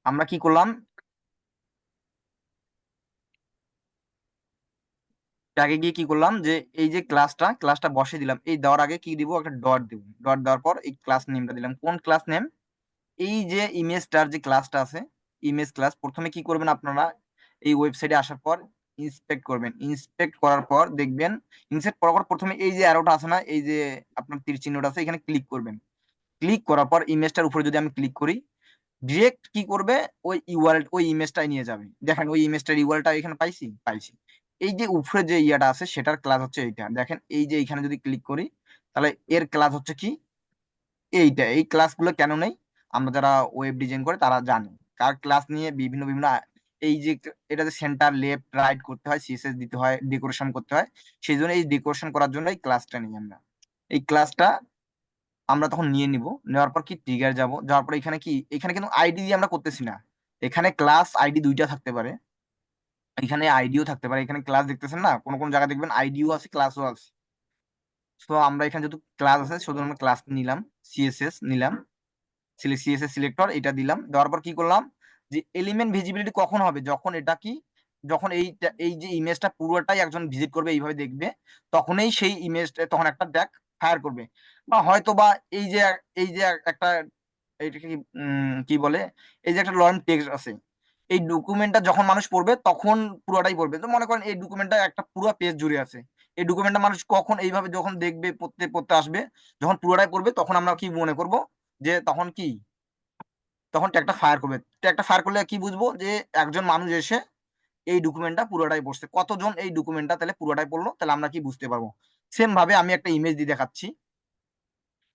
আমরা কি করলাম, আগে গিয়ে কি করলাম যে এই যে ক্লাসটা বসে দিলাম, এই দেওয়ার আগে কি দিব, একটা ডট দিব। ডট দেওয়ার পর এই ক্লাস নেমটা দিলাম। কোন ক্লাস নেম? এই যে ইমেজটার যে ক্লাসটা আছে, ইমেজ ক্লাস। প্রথমে কি করবেন আপনারা, এই ওয়েবসাইটে আসার পর ইন্সপেক্ট করবেন। ইন্সপেক্ট করার পর দেখবেন, ইনসেক্ট করার পর প্রথমে এই যে অ্যারোটা আছে না, এই যে আপনার তীর চিহ্নটা আছে, এখানে ক্লিক করবেন। ক্লিক করার পর ইমেজটার উপরে যদি আমি ক্লিক করি, ডিরেক্ট কি করবে, ওই ইউআরএল, ওই ইমেজটাই নিয়ে যাবে। দেখেন ওই ইমেজটার ইউআরএলটা এখানে পাইছি পাইছি। এই যে উপরে যে ইয়াটা আছে সেটার ক্লাস হচ্ছে এইটা। দেখেন এই যে এইখানে যদি ক্লিক করি, তাহলে এর ক্লাস হচ্ছে কি এইটা। এই ক্লাসগুলো কেন নেই, আমরা যারা ওয়েব ডিজাইন করে তারা জানে। কার ক্লাস নিয়ে বিভিন্ন বিভিন্ন এই যে এটাতে সেন্টার লেফট রাইট করতে হয়, সিএসএস দিতে হয়, ডেকোরেশন করতে হয়। সেই জন্য এই ডেকোরেশন করার জন্য এই ক্লাসটা নিই আমরা। এই ক্লাসটা আমরা তখন নিয়ে নিব। নেওয়ার পর কি ট্রিগার যাব, যাওয়ার পর এখানে কি, এখানে কিন্তু আইডি দিয়ে আমরা করতেছি না। এখানে ক্লাস আইডি দুইটা থাকতে পারে, এখানে আইডিও থাকতে পারে। এখানে ক্লাস দেখতেছেন না, কোন কোন জায়গায় দেখবেন আইডিও আছে ক্লাসও আছে। তো আমরা এখানে যেহেতু ক্লাস আছে, শুধু আমরা ক্লাস নিলাম, সিএসএস নিলাম, সিএসএস সিলেক্টর এটা দিলাম। দেওয়ার পর কি করলাম, যে এলিমেন্ট ভিজিবিলিটি কখন হবে, যখন এটা কি, যখন এই যে ইমেজটা পুরোটাই একজন ভিজিট করবে, এইভাবে দেখবে, তখনই সেই ইমেজটা তখন একটা ট্যাগ ফায়ার করবে। বা হয়তো বা এই যে এই যে একটা এইটাকে কি কি বলে, এই যে একটা লরেন টেক্সট আছে, এই ডকুমেন্টটা যখন মানুষ পড়বে তখন পুরোটাই পড়বে। তো মনে করেন এই ডকুমেন্টটা একটা পুরো পেজ জুড়ে আছে, এই ডকুমেন্টটা মানুষ কখন এইভাবে যখন দেখবে, পড়তে পড়তে আসবে, যখন পুরোটাই পড়বে, তখন আমরা কি মনে করব, যে তখন কি, তখন ট্যাগটা ফায়ার করবে। ট্যাগটা ফায়ার করলে কি বুঝবো, যে একজন মানুষ এসে এই ডকুমেন্টটা পুরোটাই পড়ছে। কতজন এই ডকুমেন্টটা তাহলে পুরোটাই পড়লো, তাহলে আমরা কি বুঝতে পারবো। সেম ভাবে আমি একটা ইমেজ দিয়ে দেখাচ্ছি।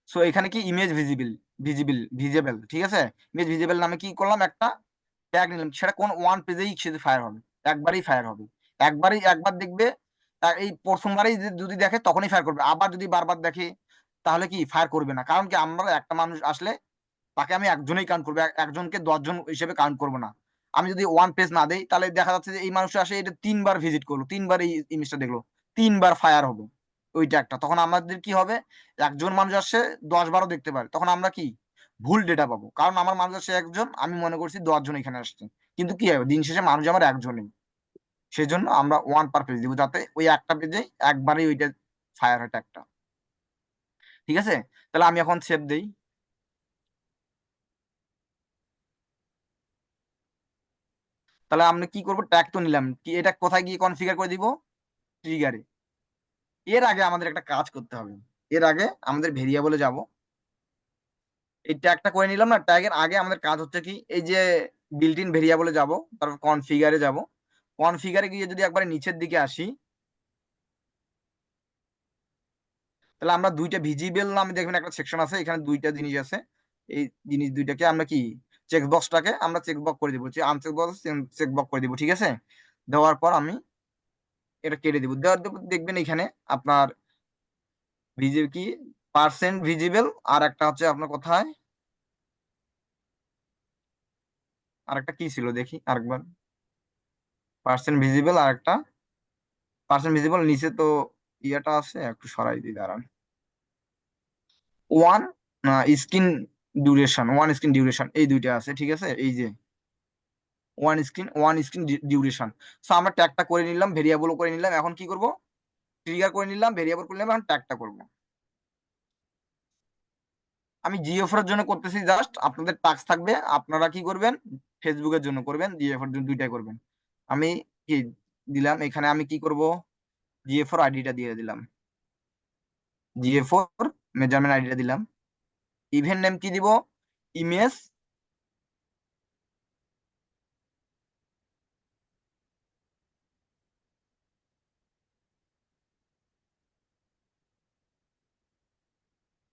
সো এখানে কি ইমেজ ভিজিবল, ঠিক আছে। ইমেজ ভিজিবল নামে কি করলাম, একটা ট্যাগ নিলাম। সেটা কোন ওয়ান পেজেই সেটা ফায়ার হবে, একবারই ফায়ার হবে। একবার দেখবে, এই প্রথমবারই যদি দেখে তখনই ফায়ার করবে। আবার যদি বারবার দেখে তাহলে কি ফায়ার করবে না। কারণ কি, আমরা একটা মানুষ আসলে তাকে আমি একজনেই কাউন্ট করবো, একজনকে 10 জন হিসেবে কাউন্ট করবো না। আমি যদি ওয়ান পেজ না দেই, তাহলে দেখা যাচ্ছে যে এই মানুষটা আসে, এটা 3 বার ভিজিট করলো, 3 বার এই ইমেজটা দেখলো, 3 বার ফায়ার হবে ওইটা একটা। তখন আমাদের কি হবে, একজন মানুষ আসছে 10 বারও দেখতে পারে, তখন আমরা কি ভুল ডেটা পাবো। কারণ আমার মানুষ আসছে একজন, আমি মনে করছি 10 জন এখানে আসছে, কিন্তু কি হবে, দিন শেষে মানুষ আমার একজনই। সেই জন্য আমরা ওয়ান পার পেজ দিব, যাতে ওই একটা পেজে একবারই ওইটা ফায়ার হয় একটা। ঠিক আছে, তাহলে আমি এখন সেভ দেই। তাহলে আমরা কি করবো, ট্যাগ তো নিলাম, কি এটা কোথায় গিয়ে কনফিগার করে দিব, ট্রিগারে। এর আগে আমাদের একটা কাজ করতে হবে। এর আগে আমাদের ভেরিয়েবলে যাব, এই ট্যাগটা করে নিলাম না, ট্যাগের আগে আমাদের কাজ হচ্ছে কি, এই যে বিল্ট ইন ভেরিয়েবলে যাব, তারপর কনফিগারে যাব। কনফিগারে গিয়ে যদি একবারে নিচের দিকে আসি, তাহলে আমরা দুইটা ভিজিবল নামে দেখবেন একটা সেকশন আছে, এখানে দুইটা জিনিস আছে। এই জিনিস দুইটাকে আমরা কি, চেক বক্সটাকে আমরা চেক বক্স করে দিব, আনচেক বক্স চেক বক্স করে দিব, ঠিক আছে। দেওয়ার পর আমি এটা কেটে দিব। দেওয়ার পর দেখবেন এখানে আপনার ভিজিবল কি, পার্সেন্ট ভিজিবল, আর একটা হচ্ছে আপনার কোথায়, আর একটা কি ছিল দেখি আরেকবার, পার্সেন্ট ভিজিবল আর একটা, পার্সেন্ট ভিজিবল নিচে তো ইয়েটা আছে, একটু সরাই দিই দাঁড়ান। ওয়ান ওয়ান স্ক্রিন ডিউরেশন, এই দুইটা আছে, ঠিক আছে। এই যে ওয়ান স্ক্রিন ডিউরেশন। সো আমরা ট্যাগটা করে নিলাম, ভেরিয়েবলও করে নিলাম। এখন কি করব, ট্রিগার করে নিলাম, ভেরিয়েবল করে নিলাম, এখন ট্যাগটা করব। আমি জিওফোর এর জন্য করতেছি জাস্ট, আপনাদের টাস্ক থাকবে, আপনারা কি করবেন, ফেসবুকের জন্য করবেন, জিওফোর জন্য দুইটাই করবেন। আমি কি দিলাম এখানে, আমি কি করব, জিএফোর আইডিটা দিয়ে দিলাম, জিএফোর মেজারমেন্ট আইডিটা দিলাম। ইভেন্ট নেম কি দিব, ইমেজ,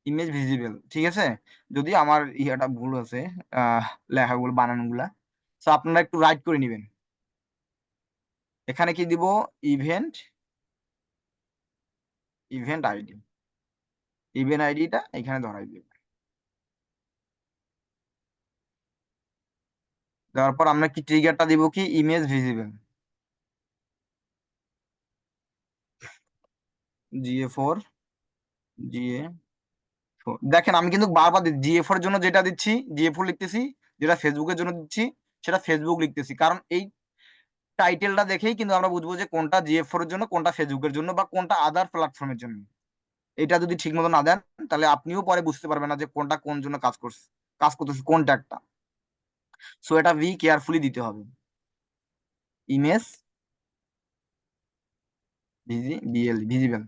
ইমেজ ভিজিবল, ঠিক আছে। যদি আমার ইয়াটা ভুল আছে, লেখাগুলো বানানগুলা, তো আপনারা একটু রাইট করে নেবেন। এখানে কি দিব, ইভেন্ট, ইভেন্ট আইডি, ইভেন্ট আইডিটা এখানে ধরাই দিব। দেওয়ার পর আমরা কি ট্রিগারটা দিব, কি ইমেজ ভিজিবল, জিএ4, জিএ, দেখেন আমি কিন্তু বারবার জিএ4 এর জন্য যেটা দিচ্ছি, জিএ4 লিখতেছি, যেটা ফেসবুকের জন্য দিচ্ছি, সেটা ফেসবুক লিখতেছি, কারণ এই টাইটেলটা দেখেই কিন্তু আমরা বুঝবো যে কোনটা জিএফ4 এর জন্য, কোনটা ফেসবুকের জন্য, বা কোনটা আদার প্ল্যাটফর্মের জন্য। এটা যদি ঠিক মতো না দেন তাহলে আপনিও পরে বুঝতে পারবেন না যে কোনটা কোন জন্য কাজ করতেছে, কোন ট্যাগটা। সো এটা কেয়ারফুলি দিতে হবে। ইমেজ ভিজিবল,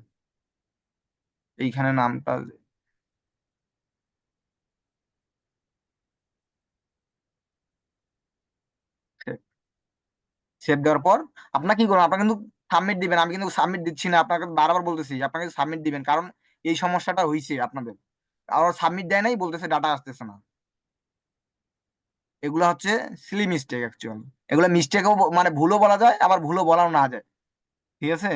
এইখানে নামটা সেভ দেওয়ার পর আপনার কি করবেন, আপনার কিন্তু সাবমিট দিবেন। আমি কিন্তু সাবমিট দিচ্ছি না, আপনাকে বারবার বলতেছি আপনাকে সাবমিট দিবেন, কারণ এই সমস্যাটা হয়েছে আপনাদের। আর সাবমিট দেয় নাই, বলতেছে ডাটা আসতেছে না। এগুলো হচ্ছে সিলি মিস্টেক অ্যাকচুয়ালি। এগুলো মিস্টেকও মানে ভুলও বলা যায়, আবার ভুলও বলাও না যায়। ঠিক আছে,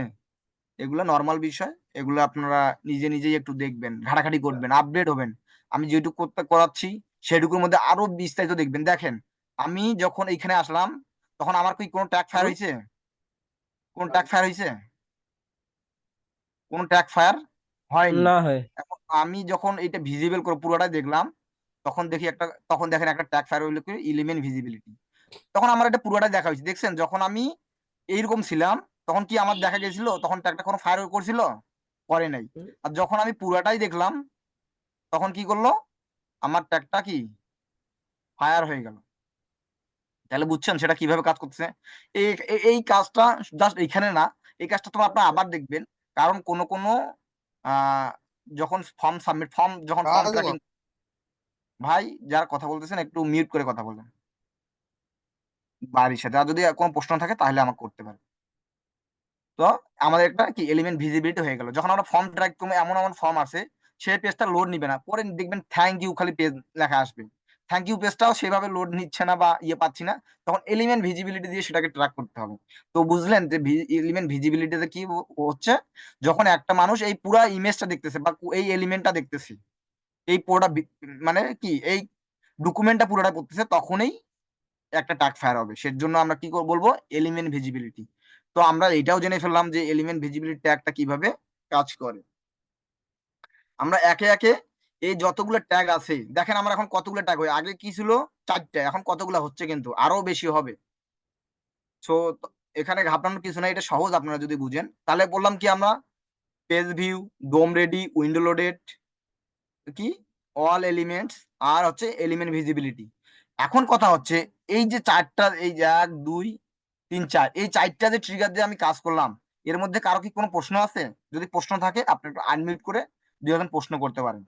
এগুলো নর্মাল বিষয়। এগুলো আপনারা নিজে নিজেই একটু দেখবেন, ঘাটাঘাটি করবেন, আপডেট হবেন। আমি যেটুকু করতে করাচ্ছি সেটুকুর মধ্যে আরো বিস্তারিত দেখবেন। দেখেন, আমি যখন এইখানে আসলাম তখন আমার কি কোনো ট্যাগ ফায়ার হয়েছে? কোন ট্যাগ ফায়ার হয়েছে? কোনো ট্যাগ ফায়ার হয়নি। না হয়। এখন আমি যখন এটা ভিজিবল করে পুরোটাই দেখলাম, তখন দেখেন একটা ট্যাগ ফায়ার হইলো কি, এলিমেন্ট ভিজিবিলিটি। তখন আমার এটা পুরোটাই দেখা হয়েছে, দেখছেন? যখন আমি এইরকম ছিলাম তখন কি আমার দেখা গেছিল, তখন ট্যাগটা কোনো ফায়ার করছিল? করে নাই। আর যখন আমি পুরোটাই দেখলাম তখন কি করলো, আমার ট্যাগটা কি ফায়ার হয়ে গেল। তাহলে বুঝছেন সেটা কিভাবে কাজ করতেছে। এই এই কাজটা জাস্ট এইখানে না, এই কাজটা তো আপনার আবার দেখবেন। কারণ কোন কোন আহ, যখন ফর্ম ট্র্যাকিং, ভাই যারা কথা বলতেছেন একটু মিউট করে কথা বলবেন বাড়ির সাথে। আর যদি কোনো প্রশ্ন থাকে তাহলে আমাকে করতে পারেন। তো আমাদের একটা কি এলিমেন্ট ভিজিবিলিটি হয়ে গেল। যখন আমরা ফর্ম ট্র্যাক করবো, এমন এমন ফর্ম আছে সেই পেজটা লোড নিবে না, পরে দেখবেন থ্যাংক ইউ খালি পেজ লেখা আসবে। থ্যাংক ইউ পেজটাও সেভাবে লোড নিচ্ছে না বা পাচ্ছি না, তখন এলিমেন্ট ভিজিবিলিটি দিয়ে সেটাকে ট্র্যাক করতে হবে। তো বুঝলেন যে এলিমেন্ট ভিজিবিলিটিতে কি হচ্ছে, যখন একটা মানুষ এই পুরা ইমেজটা দেখতেছে বা এই এলিমেন্টটা দেখতেছে, এই পুরোটা মানে কি এই ডকুমেন্টটা পুরোটা করতেছে, তখনই একটা ট্যাগ ফায়ার হবে। সেজন্য আমরা কি বলবো, এলিমেন্ট ভিজিবিলিটি। তো আমরা এটাও জেনে ফেললাম যে এলিমেন্ট ভিজিবিলিটি ট্যাগটা কিভাবে কাজ করে। আমরা একে একে এই যতগুলো ট্যাগ আছে, দেখেন আমার এখন কতগুলো ট্যাগ হয়, আগে কি ছিল 4টা, এখন কতগুলো হচ্ছে, কিন্তু আরো বেশি হবে। সো এখানে ঘাবড়ানোর কিছু নাই, এটা সহজ। আপনারা যদি বুঝেন তাহলে বললাম কি, আমরা পেজ ভিউ, ডোম রেডি, উইন্ডো লোডেড, কি অল এলিমেন্টস, আর হচ্ছে এলিমেন্ট ভিজিবিলিটি। এখন কথা হচ্ছে এই যে চারটা, এই যে 1 2 3 4, এই চারটা যে ট্রিগার দিয়ে আমি কাজ করলাম, এর মধ্যে কারো কি কোনো প্রশ্ন আছে? যদি প্রশ্ন থাকে আপনি একটু আনমিউট করে 2 জন প্রশ্ন করতে পারেন।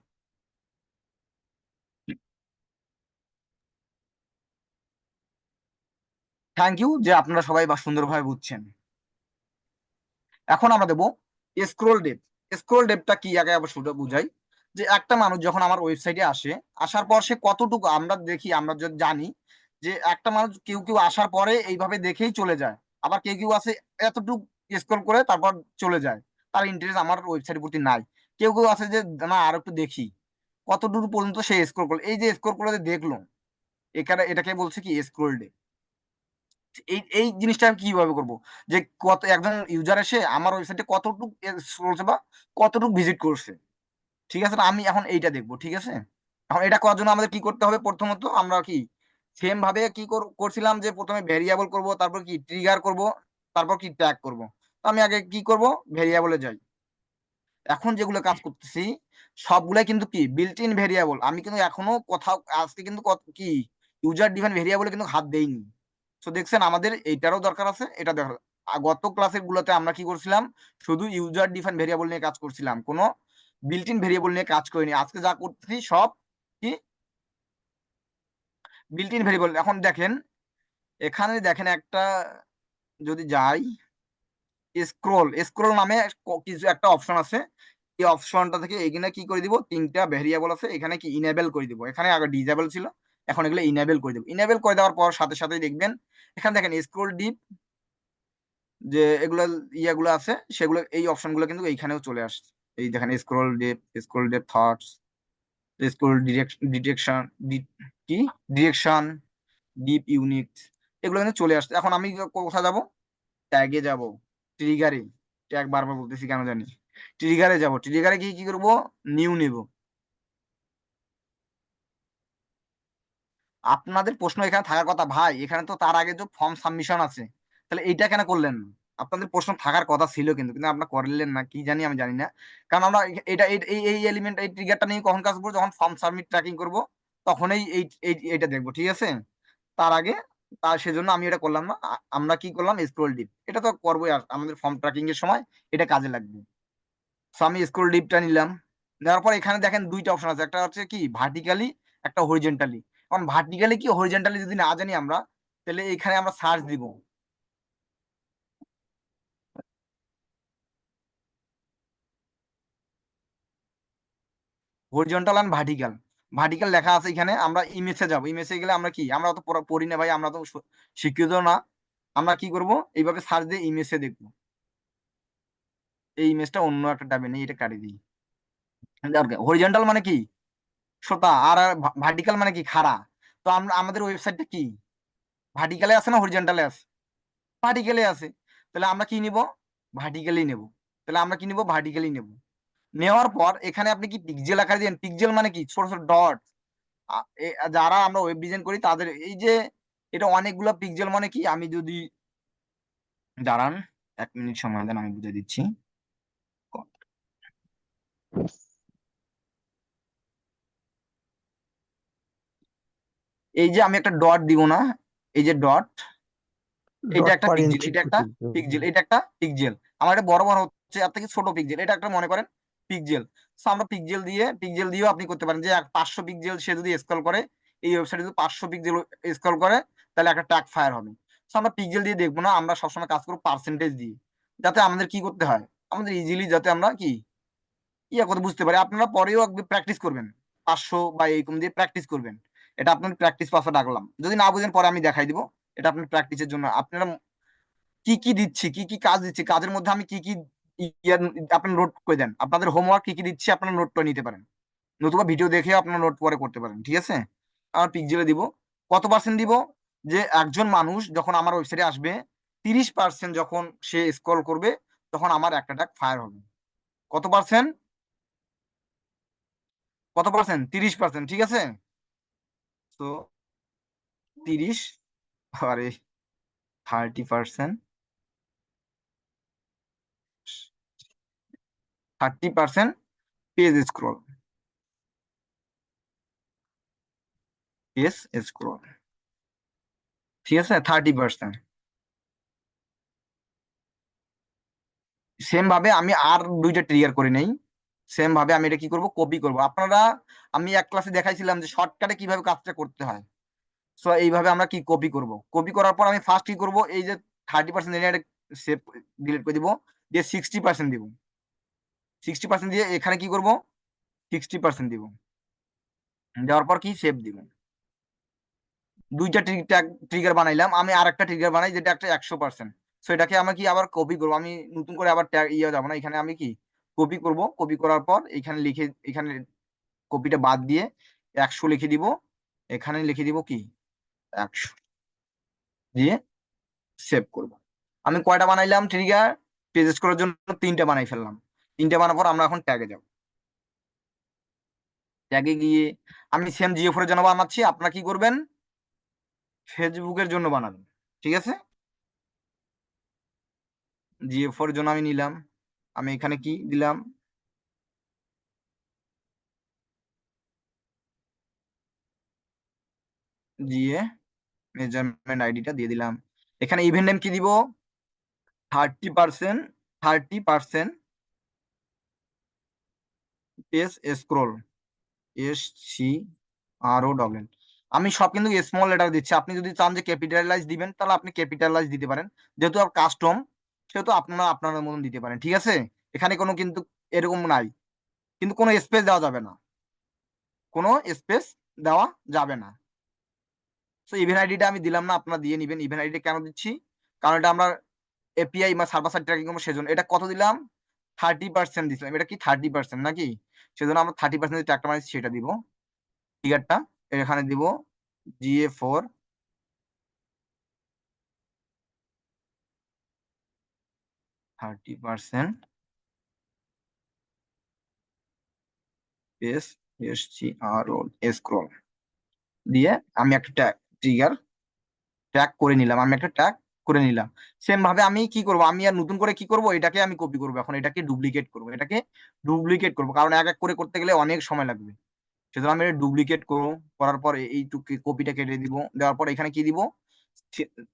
থ্যাংক ইউ যে আপনারা সবাই বা সুন্দরভাবে বুঝছেন। এখন আমরা দেবো স্ক্রোল ডেপ। স্ক্রোল ডেপটা কি আগে আবার শুধু বুঝাই, যে একটা মানুষ যখন আমার ওয়েবসাইটে আসে, আসার পর সে কতটুকু, আমরা দেখি, আমরা যদি জানি যে একটা মানুষ কেউ কেউ আসার পরে এইভাবে দেখেই চলে যায়, আবার কেউ কেউ আছে এতটুকু স্ক্রল করে তারপর চলে যায়, তার ইন্টারেস্ট আমার ওয়েবসাইটের প্রতি নাই। কেউ কেউ আছে যে না আর একটু দেখি, কতটুকু পর্যন্ত সে স্ক্রল করলো, এই যে স্ক্রল করে যে দেখলো, এটাকে বলছে কি স্ক্রোল ডেপ। এই এই জিনিসটা আমি কিভাবে করব, যে কত একজন ইউজার এসে আমার ওয়েবসাইটে কতটুকু চলছে বা কতটুকু ভিজিট করছে। ঠিক আছে, না আমি এখন এইটা দেখবো। ঠিক আছে, এখন এটা করার জন্য আমাদের কি করতে হবে, প্রথমত আমরা কি সেম ভাবে কি করছিলাম, যে প্রথমে ভেরিয়েবল করব, তারপর কি ট্রিগার করব, তারপর কি ট্যাগ করব। তো আমি আগে কি করব, ভেরিয়েবলে যাই। এখন যেগুলো কাজ করতেছি সবগুলাই কিন্তু কি বিল্ট ইন ভেরিয়েবল। আমি কিন্তু এখনো কোথাও আজকে কিন্তু কি ইউজার ডিফাইন ভেরিয়েবলে কিন্তু হাত দেইনি। তো দেখছেন আমাদের এইটারও দরকার আছে, এটা দরকার। গত ক্লাসের গুলোতে আমরা কি করছিলাম, শুধু ইউজার ডিফাইন ভেরিয়েবল নিয়ে কাজ করছিলাম, কোনো বিল্ট ইন ভেরিয়েবল নিয়ে কাজ করিনি। আজকে যা করতেছি সব কি বিল্ট ইন ভেরিয়েবল। এখন দেখেন, এখানে দেখেন একটা, যদি যাই স্ক্রোল, স্ক্রোল নামে কিছু একটা অপশন আছে। এই অপশনটা থেকে এখানে কি করে দিব, 3টা ভেরিয়েবল আছে, এখানে কি ইনেবল করে দিব। এখানে আগে ডিজেবল ছিল, এখন এগুলো ইনেবল করে দিব। ইনেবল করে দেওয়ার পর সাথে সাথে দেখবেন এখানে দেখেন স্ক্রোল ডিপ, যে এগুলো ইয়াগুলো আছে সেগুলো, এই অপশনগুলো কিন্তু এইখানেও চলে আসছে। এই দেখেন scroll deep, scroll deep thoughts, scroll direction, কি ডিরেকশন, ডিপ ইউনিট, এগুলো কিন্তু চলে আসছে। এখন আমি কোথায় যাব, ট্যাগে যাব, ট্রিগারে, ট্যাগ বারবার বলতেছি কেন জানি, ট্রিগারে যাব। ট্রিগারে গিয়ে কি করব, নিউ নেব। আপনাদের প্রশ্ন এখানে থাকার কথা ভাই, এখানে তো তার আগে যে ফর্ম সাবমিশন আছে, তাহলে এইটা কেন করলেন না? আপনাদের প্রশ্ন থাকার কথা ছিল কিন্তু, কিন্তু আপনারা করলেন না, কি জানি, আমি জানি না। কারণ আমরা এটা এই এই এলিমেন্ট, এই ট্রিগারটা নিয়ে কখন কাজ করবো, যখন ফর্ম সাবমিট ট্র্যাকিং করবো তখনই এইটা দেখবো, ঠিক আছে? তার আগে, তার সেজন্য আমি এটা করলাম না। আমরা কি করলাম, স্ক্রোল ডিপ, এটা তো করবোই, আর আমাদের ফর্ম ট্র্যাকিং এর সময় এটা কাজে লাগবে। সো আমি স্ক্রোল ডিপটা নিলাম। নেওয়ার পর এখানে দেখেন দুইটা অপশন আছে, একটা হচ্ছে কি ভার্টিক্যালি, একটা হরিজেন্টালি। এখন ভার্টিক্যালি কি হরিজেন্টালি যদি না জানি আমরা, তাহলে এখানে আমরা সার্চ দিব হরিজন্টাল এন্ড ভার্টিক্যাল। ভার্টিক্যাল লেখা আছে এখানে, আমরা ইমেজে যাব, ইমেজে গেলে আমরা কি, আমরা তো পড়ি না ভাই, আমরা তো শিক্ষিত না। আমরা কি করব, এইভাবে সার্চ দিয়ে ইমেজে দেখবো। এই ইমেজটা অন্য একটা ট্যাবে নেই, এটা কাটি দিই। হরিজন্টাল মানে কি সোতা, আর ভার্টিক্যাল মানে কি খাড়া। তো আমরা আমাদের ওয়েবসাইটটা কি ভার্টিক্যালে আছে না হরিজন্টালে আছে? ভার্টিক্যালি আছে। তাহলে আমরা কি নিব, ভার্টিক্যালি নেব। তাহলে আমরা কি নিব, ভার্টিক্যালি নেব। নেওয়ার পর এখানে আপনি কি পিক্সেল আকারে দিবেন, পিক্সেল মানে কি ছোট ছোট ডট। যারা আমরা ওয়েব ডিজাইন করি তাদের এই যে এটা অনেকগুলো পিক্সেল মানে কি, আমি যদি দাঁড়ান 1 মিনিট সময় দেন, আমি বুঝে দিচ্ছি। এই যে আমি একটা ডট দিব না, এই যে ডট, এটা ডট একটা পার পিক্সেল, ইঞ্চি এটা একটা প্রতি। পিক্সেল, এটা একটা পিক্সেল। আমার এটা বড় বড় হচ্ছে, এর থেকে ছোট পিক্সেল, এটা একটা মনে করেন পিক্সেল। সো আমরা পিক্সেল দিয়েও আপনি করতে পারেন, যে 500 পিক্সেল সে যদি স্ক্রল করে, এই ওয়েবসাইটে যদি 500 পিক্সেল স্ক্রল করে, তাহলে একটা ট্যাগ ফায়ার হবে। সো আমরা পিক্সেল দিয়ে দেখবো না, আমরা সবসময় কাজ করবো পার্সেন্টেজ দিয়ে, যাতে আমাদের কি করতে হয়, আমাদের ইজিলি যাতে আমরা কি ইয়া করে বুঝতে পারি। আপনারা পরেও প্র্যাকটিস করবেন, 500 বা এইরকম দিয়ে প্র্যাকটিস করবেন। এটা আপনার প্র্যাকটিস পাসে ডাকলাম, যদি না বুঝেন পরে আমি দেখাই দিব। এটা আপনার প্র্যাকটিসের জন্য, আপনারা কি কি দিচ্ছি, কি কি কাজ দিচ্ছি, কাজের মধ্যে আমি কি কি আপনার নোট করে দেন, আপনাদের হোমওয়ার্ক কি কি দিচ্ছি আপনারা নোট করে নিতে পারেন, নতুবা ভিডিও দেখে আপনারা নোট পরে করতে পারেন, ঠিক আছে? আমার পিকজেলে দিব, কত পার্সেন্ট দিব, যে একজন মানুষ যখন আমার ওয়েবসাইটে আসবে 30% যখন সে স্ক্রল করবে, তখন আমার একটা ট্যাগ ফায়ার হবে। কত পার্সেন্ট, কত পার্সেন্ট, 30%, ঠিক আছে? তো 30, আরে 30%, 30% পেজ স্ক্রল, পেজ স্ক্রল, ঠিক আছে, 30%। সেম ভাবে আমি আর দুইটা ট্রিগার করে নেই। সেম ভাবে আমি এটা কি করব, কপি করব। আপনারা, আমি এক ক্লাসে দেখাইছিলাম যে শর্টকাটে কিভাবে কাজটা করতে হয়। সো এইভাবে আমরা কি কপি করব, কপি করার পর আমি ফার্স্ট কি করব, এই যে 30% এরিয়া সেভ, ডিলিট করে দিব, দিয়ে 60% দিব। 60% দিয়ে এখানে কি করব, 60% দিব, দেওয়ার পর কি সেভ দিব। দুইটা ট্রিগার বানাইলাম, আমি আর একটা ট্রিগার বানাই যেটা একটা 100%। সো এটাকে আমি কি আবার কপি করবো, আমি নতুন করে আবার ট্যাগ ইয়ে যাবো না, এখানে আমি কি কপি করব। কপি করার পর এখানে লিখে, এখানে কপিটা বাদ দিয়ে 100 লিখে দিব, এখানে লিখে দিব কি 100, দিয়ে সেভ করব। আমি কয়টা বানাইলাম ট্রিগার, পেজেস করার জন্য 3টা বানাই ফেললাম। 3টা বানার পর আমরা এখন ট্যাগে যাব। ট্যাগে গিয়ে আমি সেম জিও4 এর জন্য বানাচ্ছি, আপনারা কি করবেন, ফেসবুকের জন্য বানাবেন, ঠিক আছে? জিও4 এর জন্য আমি নিলাম, আমি এখানে কি দিলাম, জিএ মেজারমেন্ট আইডিটা দিয়ে দিলাম। এখানে ইভেন্ট নেম কি দিব, 30%, 30% পেজ স্ক্রোল, SCROLL। আমি সব কিন্তু স্মল লেটার দিচ্ছি, আপনি যদি চান যে ক্যাপিটালাইজ দিবেন তাহলে আপনি ক্যাপিটালাইজ দিতে পারেন, যেহেতু আর কাস্টম, সেহেতু আপনারা আপনাদের মতন দিতে পারেন, ঠিক আছে? এখানে কোনো কিন্তু এরকম নাই, কিন্তু কোনো স্পেস দেওয়া যাবে না, কোনো স্পেস দেওয়া যাবে না। সো ইভেন্ট আইডিটা আমি দিলাম না, আপনারা দিয়ে নিবেন। ইভেন্ট আইডি কেন দিচ্ছি, কারণ এটা আমরা এপিআই বা সার্ভার সাইড ট্র্যাকিং করবো, সেজন্য। এটা কত দিলাম, 30% দিছিলাম, এটা কি 30% নাকি, সেজন্য আমরা 30% যে ট্যাগটা মারছি সেটা দিব। ফিগারটা এখানে দিব, GA4, 30% পেজ, SCROL, স্ক্রল, দিয়ে আমি একটা ট্রিগার ট্যাগ করে নিলাম, আমি একটা ট্যাগ করে নিলাম। সেম ভাবে আমি কি করব, আমি আর নতুন করে কি করব, এটাকে আমি কপি করব, এখন এটাকে ডুপ্লিকেট করব, এটাকে ডুপ্লিকেট করব, কারণ এক এক করে করতে গেলে অনেক সময় লাগবে। সুতরাং আমি এটা ডুপ্লিকেট করবো, করার পর এইটুকু কপিটা কেটে দিব, দেওয়ার পর এখানে কি দিব,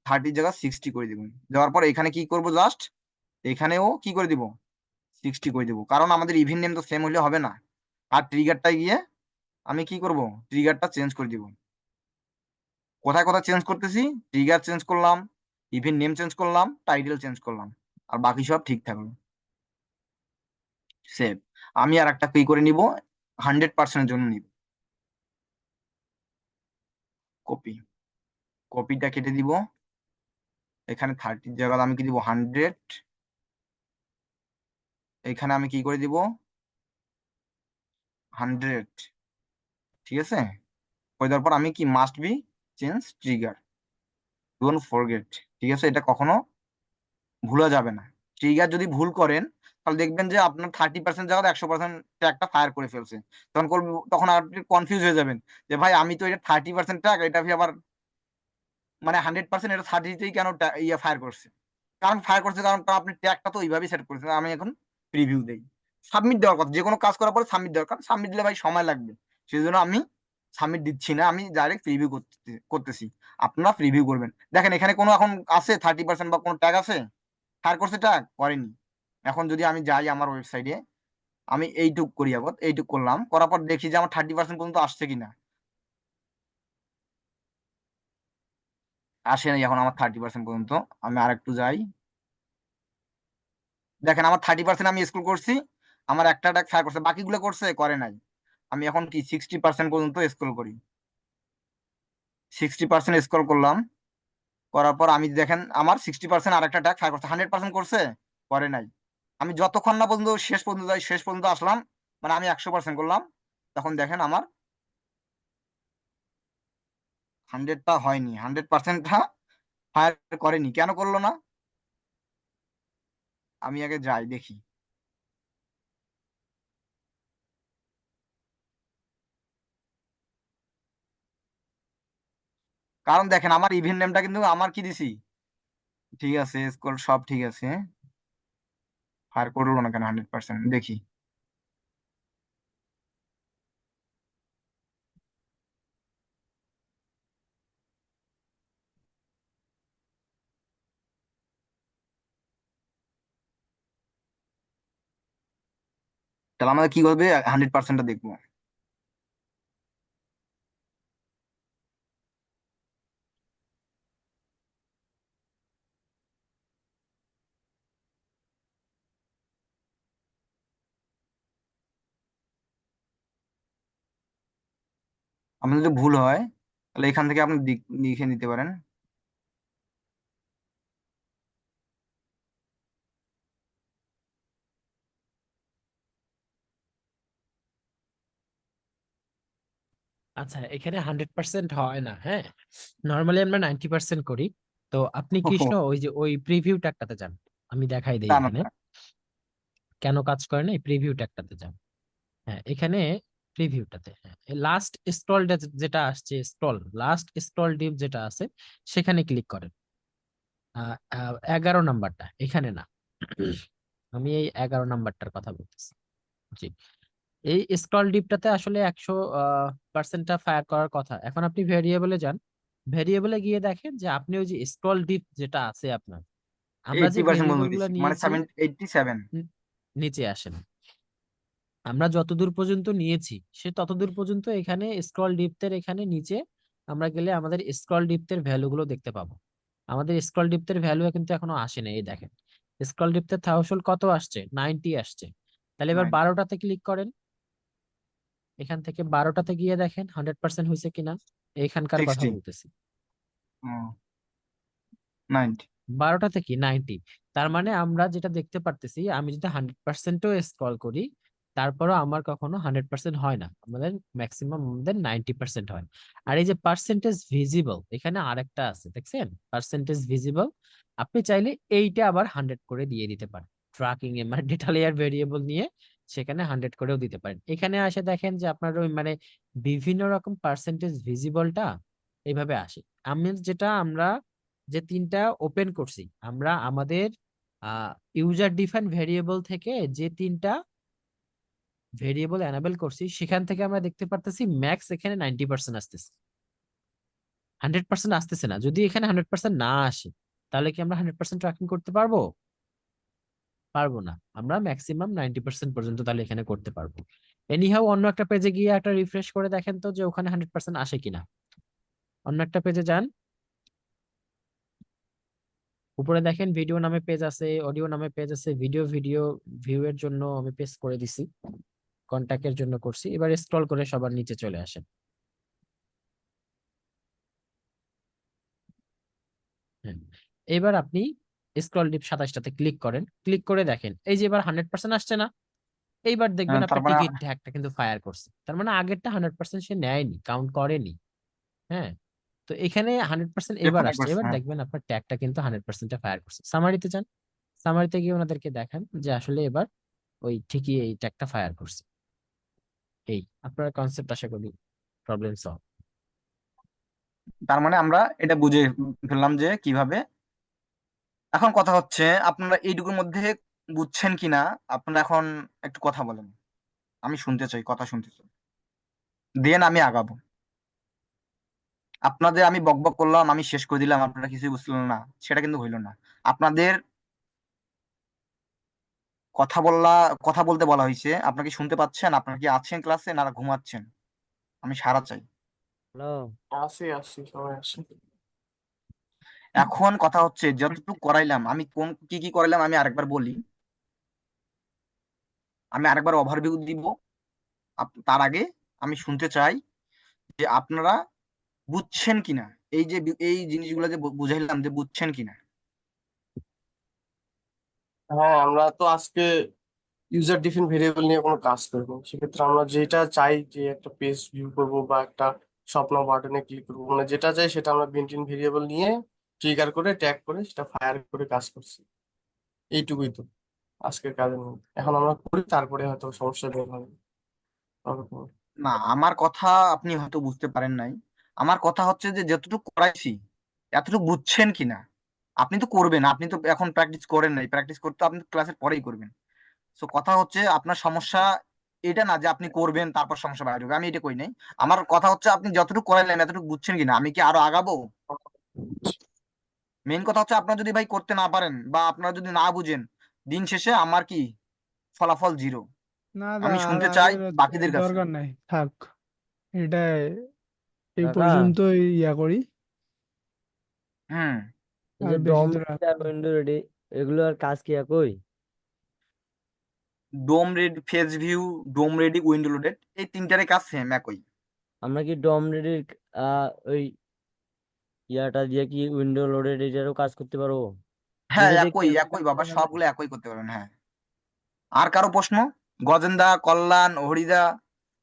30 জায়গা 60 করে দিব। দেওয়ার পর এখানে কি করব, জাস্ট এখানেও কি করে দিব, 60 করে দিব, কারণ আমাদের ইভেন নেম তো সেম হলে হবে না। আর ট্রিগারটা গিয়ে আমি কি করব, ট্রিগারটা চেঞ্জ করে দিব। কোথায় কোথায় চেঞ্জ করতেছি, ট্রিগার চেঞ্জ করলাম, ইভেন নেম চেঞ্জ করলাম, টাইটেল চেঞ্জ করলাম, আর বাকি সব ঠিক থাকলো। সেভ। আমি আর একটা কি করে নিব, 100% জন্য নিব, কপি, কপিটা কেটে দিব। এখানে 30 জায়গায় আমি কি দিব, 100, এখানে আমি কি করে দিব, 100, ঠিক আছে। করে দেওয়ার পর আমি কি must be change trigger, don't forget, ঠিক আছে, এটা কখনো ভুলা যাবে না। ট্রিগার যদি ভুল করেন তাহলে দেখবেন যে আপনার 30% জায়গায় 100% ট্যাগটা ফায়ার করে ফেলছে। তখন আপনি কনফিউজ হয়ে যাবেন যে ভাই আমি তো এটা 30% ট্যাগ, এটা আবার মানে 100% এটা 30তেই কেন ফায়ার করছে। কারণ ফায়ার করছে, কারণ আপনি ট্যাগটা তো ওইভাবেই সেট করেছেন। আমি এখন প্রিভিউ দেই, সাবমিট দেওয়ার কথা, যে কোনো কাজ করার পরে সাবমিট দেওয়ার, কারণ সাবমিট দিলে ভাই সময় লাগবে, সেই জন্য আমি সাবমিট দিচ্ছি না, আমি ডাইরেক্ট প্রিভিউ করতেছি। আপনারা প্রিভিউ করবেন। দেখেন এখানে কোনো এখন আছে 30% বা কোনো ট্যাগ আছে, ফায়ার করছে ট্যাগ করেনি। এখন যদি আমি যাই আমার ওয়েবসাইটে, আমি এইটুক করি, আগত এইটুক করলাম, করার পর দেখি যে আমার 30% পর্যন্ত আসছে কিনা, আসে নাই এখন আমার 30% পর্যন্ত। আমি আর একটু যাই, দেখেন আমার 30% আমি স্ক্রল করছি, আমার একটা ট্যাগ ফায়ার করছে, বাকিগুলো করছে করে নাই। আমি এখন কি 60% পর্যন্ত স্ক্রল করি, 60% স্ক্রল করলাম, করার পর আমি দেখেন আমার 60% আর একটা ট্যাগ ফায়ার করছে, 100% করছে করে নাই। আমি যতক্ষণ না পর্যন্ত শেষ পর্যন্ত যাই, শেষ পর্যন্ত আসলাম, মানে আমি 100% করলাম, তখন দেখেন আমার 100টা হয়নি, 100%টা ফায়ার করেনি, কেন করলো না, আমি আগে যাই দেখি। কারণ দেখেন আমার ইভেন্ট নেমটা কিন্তু আমার কি দিছি, ঠিক আছে, স্কোর সব ঠিক আছে, ফায়ার করলো না কেন 100%, দেখি। তাহলে আমাদের কি করবে, 100%টা দেখবো। আপনার যদি ভুল হয় তাহলে এখান থেকে আপনি লিখে নিতে পারেন। আচ্ছা, এখানে 100% হয় না, হ্যাঁ। নর্মালি আমরা 90% করি। তো আপনি কৃষ্ণ ওই যে ওই প্রিভিউ ট্যাগটাতে যান, আমি দেখাই দিই না না এখানে না। কেন কাজ করে না। এই প্রিভিউ ট্যাগটাতে যান, হ্যাঁ এখানে প্রিভিউটাতে, হ্যাঁ লাস্ট স্ক্রল যেটা আসছে, লাস্ট স্ক্রল ডিপ যেটা আছে সেখানে ক্লিক করেন। 11 নাম্বারটা এখানে না, আমি এই 11 নাম্বারটার কথা বলতেছি। জি, এই স্ক্রল ডিপটাতে আসলে 100%টা ফায়ার করার কথা। এখন আপনি ভেরিয়েবলে যান, ভেরিয়েবলে গিয়ে দেখেন যে আপনি ওই যে স্ক্রল ডিপ যেটা আছে আপনার, আমরা যে 80% বন্ধ ভেরিয়েবল গুলো দিচ্ছি, মানে নিয়েছি, 87। উম, নিচে আসেন। আমরা যতদূর পর্যন্ত নিয়েছি সে ততদূর পর্যন্ত এখানে স্ক্রল ডিপথের এখানে নিচে আমরা গেলে আমাদের স্ক্রল ডিপথের ভ্যালু গুলো দেখতে পাবো। আমাদের স্ক্রল ডিপথের ভ্যালু কিন্তু এখনো আসেনি, এই দেখেন স্ক্রল ডিপথের থ্রেশহোল্ড কত আসছে, 90 আসছে। তাহলে এবার 90, 12টাতে ক্লিক করেন, এখান থেকে 12টাতে গিয়ে দেখেন 100% হয়েছে কিনা, এখানকার কথা 60, বলতেছি। 90। 12টাতে কি 90, তার মানে আমরা যেটা দেখতে পারতেছি, আমি যদি 100%ও স্ক্রল করি তারপরও আমার কখনো 100% হয় না, আমাদের ম্যাক্সিমাম আমাদের 90% হয়। আর এই যে পার্সেন্টেজ ভিজিবল, এখানে আরেকটা আছে দেখছেন, পার্সেন্টেজ ভিজিবল, আপনি চাইলে এইটা আবার 100 করে দিয়ে দিতে পারেন। ট্র্যাকিং এ মানে ডেটা লেয়ার ভেরিয়েবল নিয়ে সেখানে 100 করেও দিতে পারেন। এখানে আসে দেখেন যে আপনার ওই মানে বিভিন্ন রকম পার্সেন্টেজ ভিজিবলটা এইভাবে আসে। আমরা যে তিনটা ওপেন করছি, আমরা আমাদের ইউজার ডিফাইন ভেরিয়েবল থেকে যে তিনটা ভেরিয়েবল এনাবেল করছি, সেখান থেকে আমরা দেখতে পারতেছি ম্যাক্স এখানে 90% আসতেছে, 100% আসতেছে না। যদি এখানে 100% না আসে, তাহলে কি আমরা 100% ট্র্যাকিং করতে পারবো? পারবো না। আমরা ম্যাক্সিমাম 90% পর্যন্ত তাহলে এখানে করতে পারবো। এনিহাও অন্য একটা পেজে গিয়ে একটা রিফ্রেশ করে দেখেন তো যে ওখানে 100% আসে কিনা। অন্য একটা পেজে যান, উপরে দেখেন ভিডিও নামে পেজ আছে, অডিও নামে পেজ আছে, ভিডিও ভিডিও ভিউ এর জন্য আমি পেজ করে দিছি, কন্টাক্টের জন্য করছি। এবার স্ক্রল করে সবার নিচে চলে আসেন। হ্যাঁ, এবার আপনি স্ক্রল ডিপ 27টাতে ক্লিক করেন, ক্লিক করে দেখেন এই যে এবার 100% আসছে না। এইবার দেখবেন তার আপনার মানে টিকিট ট্যাগটা কিন্তু ফায়ার করছে, তার মানে আগেরটা 100% সে নেয়নি, কাউন্ট করেনি। হ্যাঁ, তো এখানে 100% এবার এখানে আসছে, করছে, এবার হ্যাঁ। দেখবেন আপনার ট্যাগটা কিন্তু 100% ফায়ার করছে। সামারিতে যান, সামারিতে গিয়ে ওনাদেরকে দেখান যে আসলে এবার ওই ঠিকই এই ট্যাগটা ফায়ার করছে। এই আপনার কনসেপ্ট, আশা করি প্রবলেম সলভ। তার মানে আমরা এটা বুঝে ফেললাম যে কিভাবে। এখন কথা হচ্ছে আপনারা এইটুকুর মধ্যে বুঝছেন কিনা, আপনারা এখন একটু কথা বলেন, আমি শুনতে চাই, কথা শুনতে চাই, দেন আমি আগাবো। আপনাদের আমি বকবক করলাম, আমি শেষ করে দিলাম, আপনারা কিছুই বুঝলেন না, সেটা কিন্তু হইল না। আপনাদের কথা বললা, কথা বলতে বলা হয়েছে, আপনারা কি শুনতে পাচ্ছেন? আপনারা কি আছেন ক্লাসে, না ঘুমাচ্ছেন? আমি সাড়া চাই। হ্যালো। আসি আসি সবাই আসি। এখন কথা হচ্ছে যতটুকু করাইলাম, আমি কোন কি কি করাইলাম আমি আরেকবার বলি, আমি আরেকবার ওভারভিউ দিব। তার আগে আমি শুনতে চাই যে আপনারা বুঝছেন কিনা, এই যে এই জিনিসগুলো যে বুঝাইলাম, যে বুঝছেন কিনা। হ্যাঁ, আমরা তো আজকে ইউজার ডিফাইন ভেরিয়েবল নিয়ে কোনো কাজ করবো। সেক্ষেত্রে আমরা যেটা চাই, যে একটা পেজ ভিউ করব বা একটা স্বপ্ন বাটনে ক্লিক করবো, মানে যেটা চাই সেটা আমরা বিল্ট ইন ভেরিয়েবল নিয়ে ট্রিগার করে ট্যাগ করে সেটা ফায়ার করে কাজ করছি। এইটুকুই তো আজকের কাজের মধ্যে। এখন আমরা করি, তারপরে হয়তো সমস্যা বের হবে। তবে তো- না, আমার কথা আপনি হয়তো বুঝতে পারেন নাই। আমার কথা হচ্ছে যে যতটুকু করাইছি এতটুকু বুঝছেন কিনা। আপনি তো করবেন, আপনি তো এখন প্র্যাকটিস করেন নাই, প্র্যাকটিস করতে আপনি ক্লাসের পরেই করবেন। সো কথা হচ্ছে আপনার সমস্যা এটা না যে আপনি করবেন তারপর সমস্যা বাইরে হবে, আমি এটা কই নাই। আমার কথা হচ্ছে আপনি যতটুকু করাইলেন এতটুকু বুঝছেন কিনা, আমি কি আরো আগাবো? মেইন কথা হচ্ছে আপনার যদি ভাই করতে না পারেন বা আপনারা যদি না বুঝেন, দিন শেষে আমার কি ফলাফল জিরো। না দা, আমি আর শুনতে চাই আগের বাকিদের কাছে। দরকার নাই, থাক। এটা এই কাকা, পর্যন্তই ইয়া করি, হুম। এই আর যে বেশি ডম দূর আর উইন্ডো রেডি, এগুলো আর কাজ কি একই? ডোম রেডি, ফেজ ভিউ, ডোম রেডি, উইন্ডো লোডেড, এই তিনটারে কাজ সেম একই। আমরা কি ডম রেডির ওই ইয়াটা দিয়ে কি উইন্ডো লোডেড এটারও কাজ করতে পারবো? হ্যাঁ, দুইটাতে কি একই একই বাবা, সবগুলো একই করতে পারবেন, হ্যাঁ। আর কারো প্রশ্ন? গজেন্দা, কল্যাণ, হরিদা,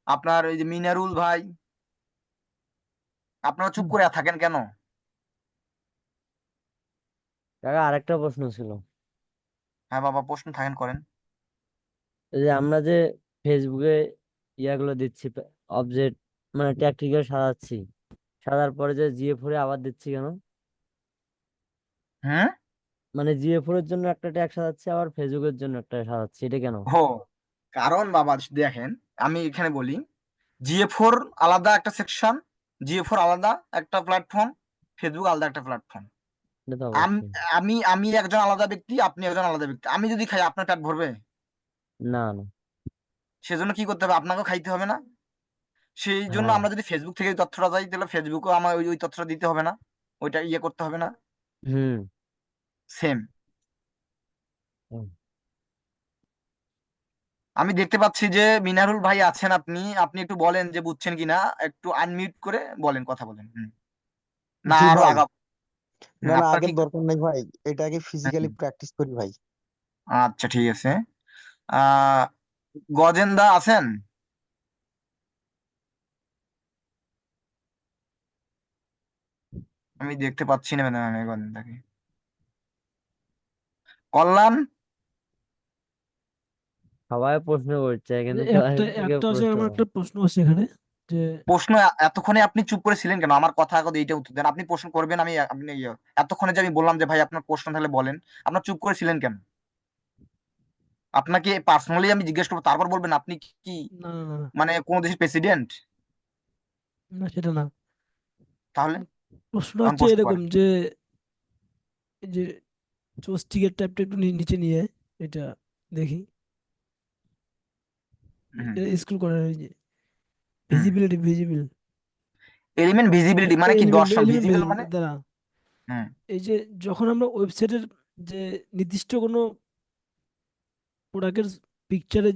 আপনার ওই যে মিনারুল ভাই, আপনারা চুপ করে থাকেন কেন? কাকা আরেকটা প্রশ্ন ছিল। হ্যাঁ বাবা, প্রশ্ন থাকেন করেন। এই যে আমরা যে ফেসবুকে ইয়াগুলো দিচ্ছি, অবজেক্ট মানে ট্যাগ ট্রিগার সাজাচ্ছি, সাজার পরে যে জিএফ4 এ আবার দিচ্ছি কেন? হুম। মানে জিএফ4 এর জন্য একটা ট্যাগ সাজাচ্ছি, আবার ফেসবুকের জন্য একটা সাজাচ্ছি, এটা কেন? ও, কারণ বাবা দেখেন, আমি এখানে বলি, জিএ4 আলাদা একটা সেকশন, জিএ4 আলাদা একটা প্ল্যাটফর্ম, ফেসবুক আলাদা একটা প্ল্যাটফর্ম। এটা তো আমি অবশ্যই। আমি আমি একজন আলাদা ব্যক্তি, আপনি একজন আলাদা ব্যক্তি। আমি যদি খাই আপনার পেট ভরবে? না না। সেজন্য কি করতে হবে, আপনাকেও খাইতে হবে না? সেই জন্য হ্যাঁ। আমরা যদি ফেসবুক থেকে এই তথ্যটা চাই, তাহলে ফেসবুকও আমার ওই ওই তথ্যটা দিতে হবে না, ওইটা ইয়ে করতে হবে না। হুম। সেম। হুম। আমি দেখতে পাচ্ছি যে মিনারুল ভাই আছেন, আপনি আপনি একটু বলেন যে বুঝছেন কিনা, একটু আনমিউট করে বলেন, কথা বলেন। না জি আরো ভাই। আগাবো? না না, আপনার কি? আগের দরকার নাই ভাই, এটা আগে ফিজিক্যালি হুম, প্র্যাকটিস করি ভাই। আচ্ছা ঠিক আছে। আহ গজেন্দা আছেন? আমি দেখতে পাচ্ছি না গজেন্দাকে। কল্যাণ? সবাই প্রশ্ন করছে কিন্তু তো একটা কেউ একটা আছে, প্রশ্ন আমার করে একটা প্রশ্ন আছে এখানে যে প্রশ্ন এতক্ষণে আপনি চুপ করে ছিলেন কেন? আমার কথা আগে এইটা উত্তর দেন। আপনি প্রশ্ন করবেন, আমি আপনি এতক্ষণে যে আমি বললাম যে ভাই আপনার প্রশ্ন তাহলে বলেন, আপনার চুপ করে ছিলেন কেন? আপনাকে পার্সোনালি আমি জিজ্ঞেস করবো তারপর বলবেন আপনি কি না না না না, মানে কোন দেশের প্রেসিডেন্ট? না, সেটা না। তাহলে প্রশ্নটা এখন হচ্ছে প্রশ্ন এরকম করেন। যে এই যে চোস্টিকের টাইপটা একটু নিচে নিয়ে এটা দেখি, হুম স্ক্রল করার এই যে হুম ভিজিবল এলিমেন্ট ভিজিবিলিটি মানে কি এলিমেন্ট দর্শন, এলিমেন্ট ভিজিবল মানে? দ্বারা হুম এই যে যখন আমরা ওয়েবসাইটের যে নির্দিষ্ট কোনো প্রোডাক্টের পিকচারে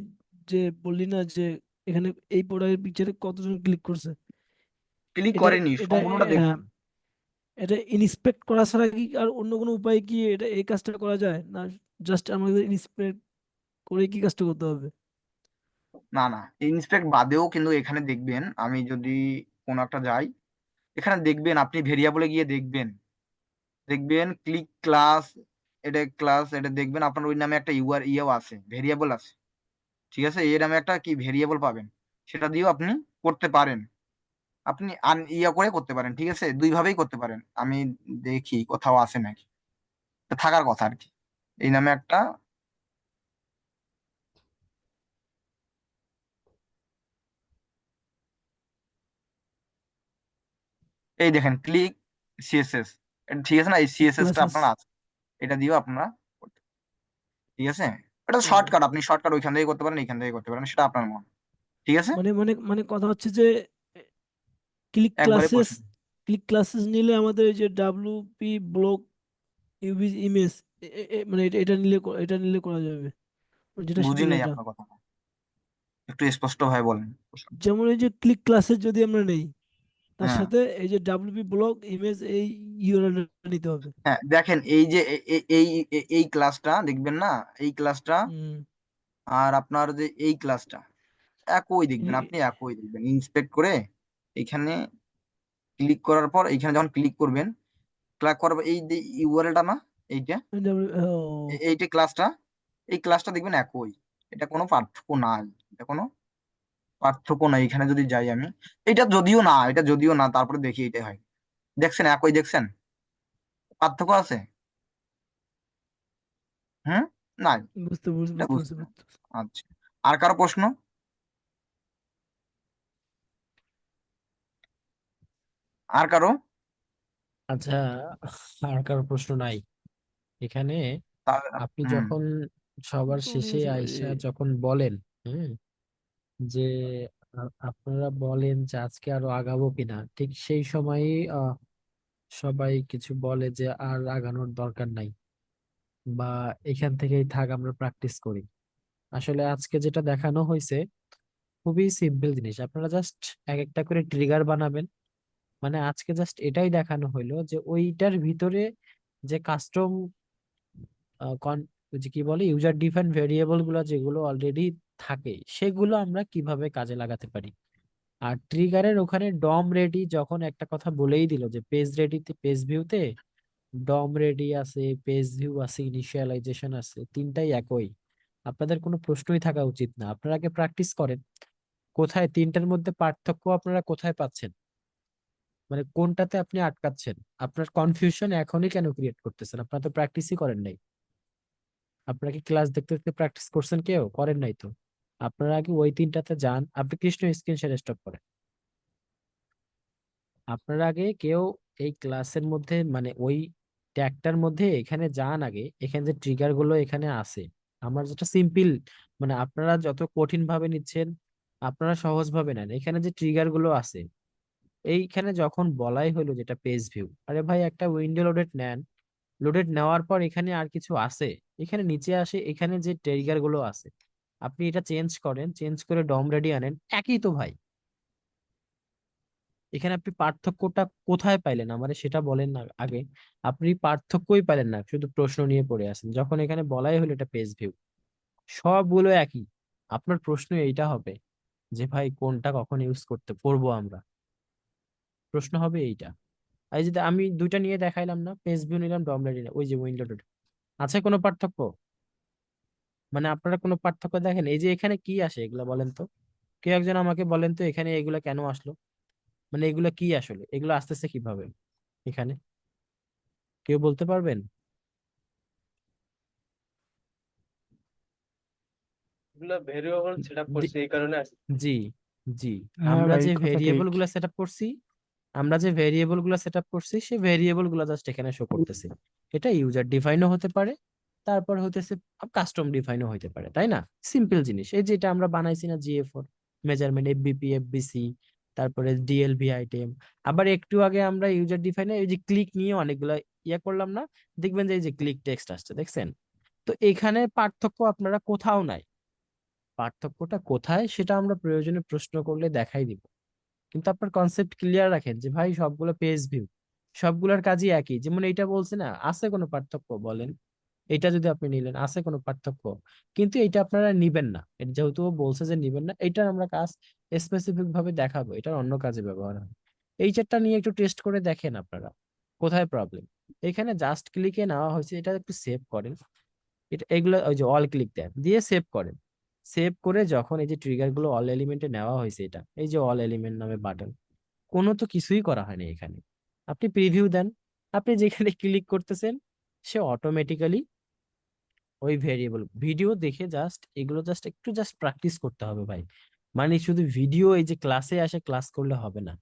যে বললি না যে এখানে এই প্রোডাক্টের পিকচারে কতজন ক্লিক করছে, ক্লিক এটা করেনি, এটা সম্পূর্ণটা হ্যাঁ, দেখুন। এটা ইন্সপেক্ট করা ছাড়া কি আর অন্য কোনো উপায় কি এটা এই কাজটা করা যায় না? জাস্ট আমাদের ইন্সপেক্ট করে কি কাজটা করতে হবে? না না, ইনস্পেক্ট বাদেও কিন্তু এখানে দেখবেন, আমি যদি কোনো একটা যাই, এখানে দেখবেন আপনি ভেরিয়েবলে গিয়ে দেখবেন, দেখবেন ক্লিক ক্লাস, এটা দেখবেন আপনার ওই নামে একটা ইয়েও আছে, ভেরিয়েবল আছে। ঠিক আছে, এর নামে একটা কি ভেরিয়েবল পাবেন, সেটা দিয়েও আপনি করতে পারেন। আপনি ইয়া করে করতে পারেন, ঠিক আছে, দুই ভাবেই করতে পারেন। আমি দেখি কোথাও আছে নাকি, তো থাকার কথা আর কি। এই নামে একটা, এই দেখেন ক্লিক সিএসএস, ঠিক আছে না, এই সিএসএস টা ক্লাসেস। আপনার আছে, এটা দিয়েও আপনারা ঠিক আছে। এটা শর্টকাট, আপনি শর্টকাট ওইখান থেকে করতে পারেন, এইখান থেকে করতে পারেন, সেটা আপনার মন। ঠিক আছে, মানে মানে মানে কথা হচ্ছে যে ক্লিক একবারে ক্লাসেস প্রশ্ন। ক্লিক ক্লাসেস নিলে আমাদের এই যে ডাব্লিউপি ব্লক ইউবি ইমেজ, মানে এটা নিলে এটা নিলে করা যাবে, যেটা বুঝি শিখলেন নেই এটা। আপনার কথা, একটু স্পষ্ট ভাবে বলেন। যেমন এই যে ক্লিক ক্লাসেস যদি আমরা নেই, তার হ্যাঁ সাথে এই যে ডাব্লিউপি ব্লক ইমেজ এই ইউআরএল নিতে হবে। হ্যাঁ, দেখেন এই যে এই ক্লাসটা দেখবেন না, এই ক্লাসটা হুম। আর আপনার যে এই ক্লাসটা একই দেখবেন, ই- আপনি একই দেখবেন ইন্সপেক্ট করে এখানে ক্লিক করার পর, এখানে যখন ক্লিক করবেন, ক্লিক করার পর এই যে ইউআরএলটা না, এইটা এইটা ক্লাসটা, এই ক্লাসটা দেখবেন একই, এটা কোনো পার্থক্য নাই, এটা কোনো পার্থক্য নাই। এখানে যদি যাই আমি, এটা যদিও না, তারপরে দেখি এটা হয়, দেখছেন একই, দেখছেন পার্থক্য আছে? হুম, নাই, বুঝতে বুঝতে এটা বুঝতে বুঝতে বুঝতে হবে। বুঝতে- আচ্ছা, আর কারো প্রশ্ন? আর কারো? আচ্ছা, আর কারো প্রশ্ন নাই এখানে? তাহলে আপনি হুম, যখন সবার তো অনেক শেষে আছে ভাই। আইসা যখন বলেন, হ্যাঁ, যে আপনারা বলেন যে আজকে আরো আগাবো কিনা, ঠিক সেই সময়ই সবাই কিছু বলে যে আর আগানোর দরকার নাই, বা এখান থেকেই থাক, আমরা প্র্যাকটিস করি। আসলে আজকে যেটা দেখানো হয়েছে খুবই সিম্পল জিনিস, আপনারা জাস্ট এক একটা করে ট্রিগার বানাবেন। মানে আজকে জাস্ট এটাই দেখানো হইলো যে ওইটার ভিতরে যে কাস্টম ওই যে কি বলে ইউজার ডিফাইন ভেরিয়েবল গুলো যেগুলো অলরেডি থাকে, সেগুলো আমরা কিভাবে কাজে লাগাতে পারি। আর ট্রিগারের ওখানে ডম রেডি যখন একটা কথা বলেই দিল যে পেজ রেডিতে, পেজ ভিউতে ডম রেডি আছে, পেজ ভিউ আছে, ইনিশিয়ালাইজেশন আছে, তিনটাই একই। আপনাদের কোনো প্রশ্নই থাকা উচিত না, আপনারা আগে প্র্যাকটিস করেন। কোথায় তিনটার মধ্যে পার্থক্য আপনারা কোথায় পাচ্ছেন, মানে কোনটাতে আপনি আটকাচ্ছেন, আপনার কনফিউশন এখনই কেন ক্রিয়েট করতেছেন? আপনারা তো প্র্যাকটিসই করেন নাই। আপনারা কি ক্লাস দেখতে দেখতে প্র্যাকটিস করছেন? কেউ করেন নাই তো। আপনারা আগে ওই তিনটাতে যান, আপনি কৃষ্ণ স্ক্রিন শেয়ার স্টপ করেন। আপনারা আগে কেউ এই ক্লাসের মধ্যে মানে ওই ট্যাগটার মধ্যে এখানে যান, আগে এখানে যে ট্রিগার গুলো এখানে আছে, আমার যেটা সিম্পল, মানে আপনারা যত কঠিন ভাবে নিচ্ছেন, আপনারা সহজ ভাবে নেন। এখানে যে ট্রিগার গুলো আছে, এইখানে যখন বলাই হলো যেটা পেজ ভিউ, আরে ভাই একটা উইন্ডো লোডেড নেন, লোডেড নেওয়ার পর এখানে আর কিছু আছে, এখানে নিচে আসে, এখানে যে ট্রিগার গুলো আছে আপনি এটা চেঞ্জ করেন, চেঞ্জ করে ডম রেডি আনেন, একই তো ভাই। এখানে আপনি পার্থক্যটা কোথায় পাইলেন আমারে সেটা বলেন না আগে। আপনি পার্থক্যই পাইলেন না, শুধু প্রশ্ন নিয়ে পড়ে আছেন, যখন এখানে বলাই হলো এটা পেজ ভিউ, সবগুলো একই। আপনার প্রশ্ন এইটা হবে যে ভাই কোনটা কখন ইউজ করতে করবো আমরা, প্রশ্ন হবে এইটা। আর এই যদি আমি দুইটা নিয়ে দেখাইলাম না, পেজ ভিউ নিলাম, ডম রেডি, ওই যে উইন্ডো, আছে কোনো পার্থক্য? মানে আপনারা কোনো পার্থক্য দেখেন? এই যে এখানে কি আসে এগুলা বলেন তো, কেউ একজন আমাকে বলেন তো এখানে এগুলা কেন আসলো, মানে এগুলা কি আসলে, এগুলো আসতেছে কিভাবে এখানে, কেউ বলতে পারবেন? এগুলো ভেরিয়েবল সেটআপ দি- করছি এই কারণে জি, জি, হ্যাঁ আমরা ভাই, যে কথা ঠিক। ভেরিয়েবল গুলা সেট আপ করছি, আমরা যে ভেরিয়েবল গুলা সেট আপ করছি সেই ভেরিয়েবল গুলা জাস্ট এখানে শো করতেছে। এটা ইউজার ডিফাইনও হতে পারে, তারপর হতেছে কাস্টম ডিফাইনও হতে পারে, তাই না? সিম্পল জিনিস, এই যেটা আমরা বানাইছি না GA4 মেজারমেন্ট, এফবিপি, এফবিসি, তারপরে ডিএলভি আইটেম। আবার একটু আগে আমরা ইউজার ডিফাইনে এই যে ক্লিক নিয়ে অনেকগুলা করলাম না, দেখবেন যে এই যে ক্লিক টেক্সট আসছে, দেখছেন? তো এখানে পার্থক্য আপনারা কোথাও নাই, পার্থক্যটা কোথায় সেটা আমরা প্রয়োজনে প্রশ্ন করলে দেখাই দিব। কিন্তু আপনার কনসেপ্ট ক্লিয়ার রাখেন যে ভাই সবগুলো পেজ ভিউ, সবগুলোর কাজই একই, যেমন এইটা বলছে না, আছে কোনো পার্থক্য বলেন? এটা যদি আপনি নিলেন, আছে কোনো পার্থক্য? কিন্তু এটা আপনারা নিবেন না, এটা যেহেতু ও বলছে যে নিবেন না, এটার আমরা কাজ স্পেসিফিক ভাবে দেখাবো, এটার অন্য কাজে ব্যবহার হয়। এই চারটা নিয়ে একটু টেস্ট করে দেখেন আপনারা কোথায় প্রবলেম। এখানে জাস্ট ক্লিকে নেওয়া হয়েছে, এটা একটু সেভ করেন। এটা এগুলো ওই যে অল ক্লিক দেন, দিয়ে সেভ করেন। সেভ করে যখন এই যে ট্রিগার গুলো অল এলিমেন্টে নেওয়া হয়েছে, এটা এই যে অল এলিমেন্ট নামে বাটন, কোনো তো কিছুই করা হয়নি এখানে। আপনি প্রিভিউ দেন, আপনি যেখানে ক্লিক করতেছেন সে অটোমেটিক্যালি ওই ভেরিয়েবল ভিডিও দেখে, জাস্ট এগুলো জাস্ট একটু জাস্ট প্র্যাকটিস করতে হবে ভাই। মানে শুধু ভিডিও এই যে ক্লাসে আসে ক্লাস করলে হবে না,